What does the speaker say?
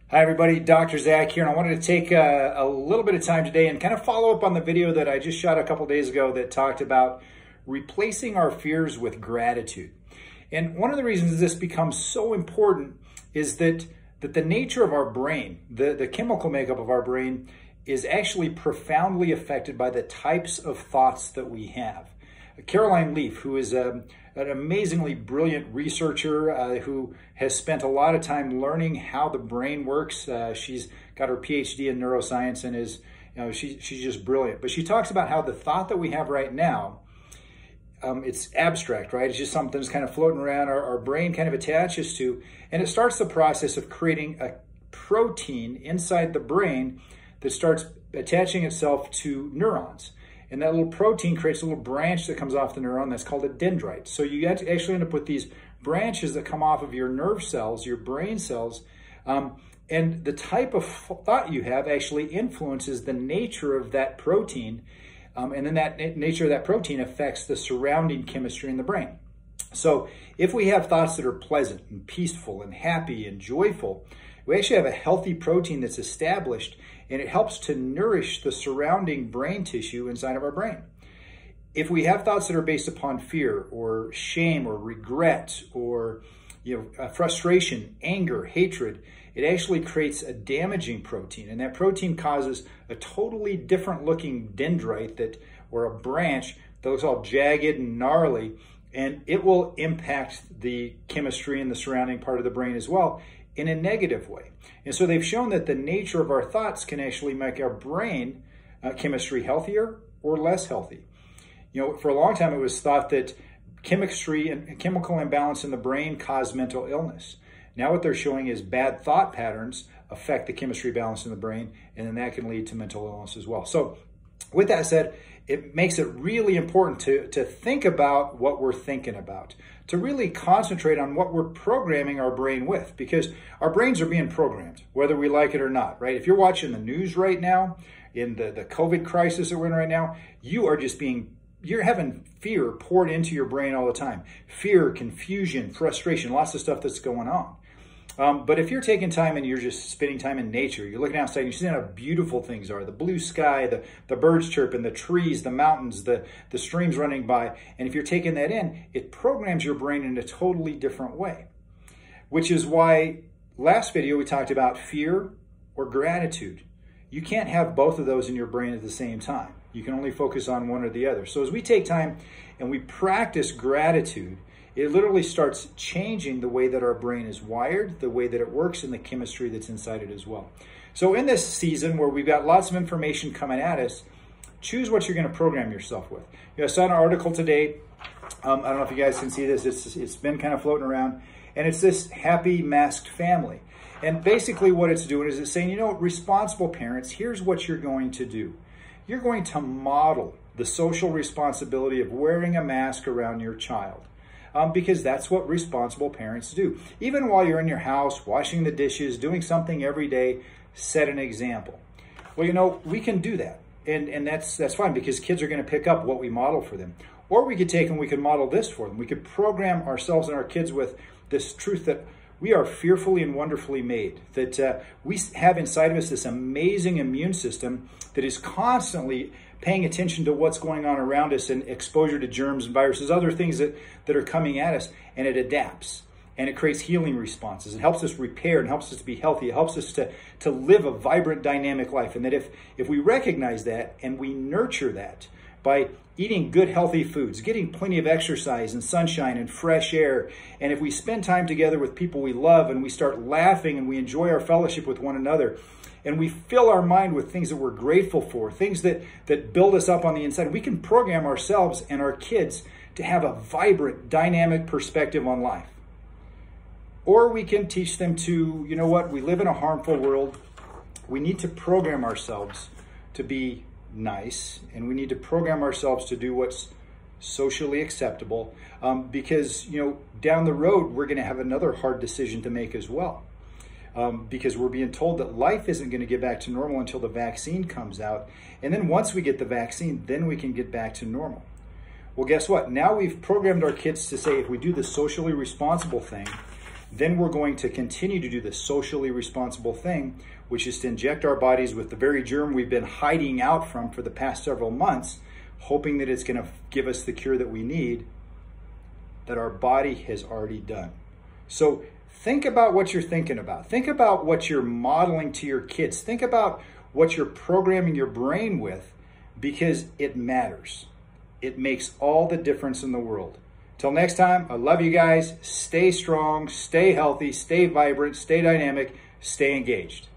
Hi everybody, Dr. Zach here, and I wanted to take a little bit of time today and kind of follow up on the video that I just shot a couple days ago that talked about replacing our fears with gratitude. And one of the reasons this becomes so important is that the nature of our brain, the chemical makeup of our brain, is actually profoundly affected by the types of thoughts that we have. Caroline Leaf, who is an amazingly brilliant researcher who has spent a lot of time learning how the brain works. She's got her PhD in neuroscience and is, she's just brilliant. But she talks about how the thought that we have right now, it's abstract, right? It's just something that's kind of floating around, our brain kind of attaches to, and it starts the process of creating a protein inside the brain that starts attaching itself to neurons. And that little protein creates a little branch that comes off the neuron that's called a dendrite. So you actually end up with these branches that come off of your nerve cells, your brain cells, and the type of thought you have actually influences the nature of that protein, and then that nature of that protein affects the surrounding chemistry in the brain. So if we have thoughts that are pleasant and peaceful and happy and joyful, we actually have a healthy protein that's established, and it helps to nourish the surrounding brain tissue inside of our brain. If we have thoughts that are based upon fear or shame or regret or frustration, anger, hatred, it actually creates a damaging protein, and that protein causes a totally different looking dendrite or a branch that looks all jagged and gnarly, and it will impact the chemistry in the surrounding part of the brain as well in a negative way. And so they've shown that the nature of our thoughts can actually make our brain chemistry healthier or less healthy. For a long time it was thought that chemistry and chemical imbalance in the brain cause mental illness. Now what they're showing is bad thought patterns affect the chemistry balance in the brain, and then that can lead to mental illness as well. So with that said, it makes it really important to think about what we're thinking about, to really concentrate on what we're programming our brain with, because our brains are being programmed, whether we like it or not, right? If you're watching the news right now, in the COVID crisis that we're in right now, you're having fear poured into your brain all the time. Fear, confusion, frustration, lots of stuff that's going on. But if you're taking time and you're just spending time in nature, you're looking outside, and you're seeing how beautiful things are, the blue sky, the birds chirping, the trees, the mountains, the streams running by, and if you're taking that in, it programs your brain in a totally different way. Which is why last video we talked about fear or gratitude. You can't have both of those in your brain at the same time. You can only focus on one or the other. So as we take time and we practice gratitude, it literally starts changing the way that our brain is wired, the way that it works, and the chemistry that's inside it as well. So in this season where we've got lots of information coming at us, choose what you're going to program yourself with. I saw an article today. I don't know if you guys can see this. It's been kind of floating around, and it's this happy masked family. And basically what it's doing is it's saying, responsible parents, here's what you're going to do. You're going to model the social responsibility of wearing a mask around your child. Because that's what responsible parents do. Even while you're in your house, washing the dishes, doing something every day, set an example. Well, we can do that. And that's fine, because kids are going to pick up what we model for them. Or we could take and we could model this for them. We could program ourselves and our kids with this truth that we are fearfully and wonderfully made, that we have inside of us this amazing immune system that is constantly paying attention to what's going on around us and exposure to germs and viruses, other things that are coming at us, and it adapts and it creates healing responses. It helps us repair and helps us to be healthy. It helps us to live a vibrant, dynamic life. And that if we recognize that and we nurture that by eating good, healthy foods, getting plenty of exercise and sunshine and fresh air, and if we spend time together with people we love and we start laughing and we enjoy our fellowship with one another, and we fill our mind with things that we're grateful for, things that build us up on the inside, we can program ourselves and our kids to have a vibrant, dynamic perspective on life. Or we can teach them to, we live in a harmful world. We need to program ourselves to be nice, and we need to program ourselves to do what's socially acceptable, because, down the road, we're going to have another hard decision to make as well. Because we're being told that life isn't going to get back to normal until the vaccine comes out. And then once we get the vaccine, then we can get back to normal. Well, guess what? Now we've programmed our kids to say, if we do the socially responsible thing, then we're going to continue to do the socially responsible thing, which is to inject our bodies with the very germ we've been hiding out from for the past several months, hoping that it's going to give us the cure that we need, that our body has already done. So think about what you're thinking about. Think about what you're modeling to your kids. Think about what you're programming your brain with, because it matters. It makes all the difference in the world. Till next time, I love you guys. Stay strong, stay healthy, stay vibrant, stay dynamic, stay engaged.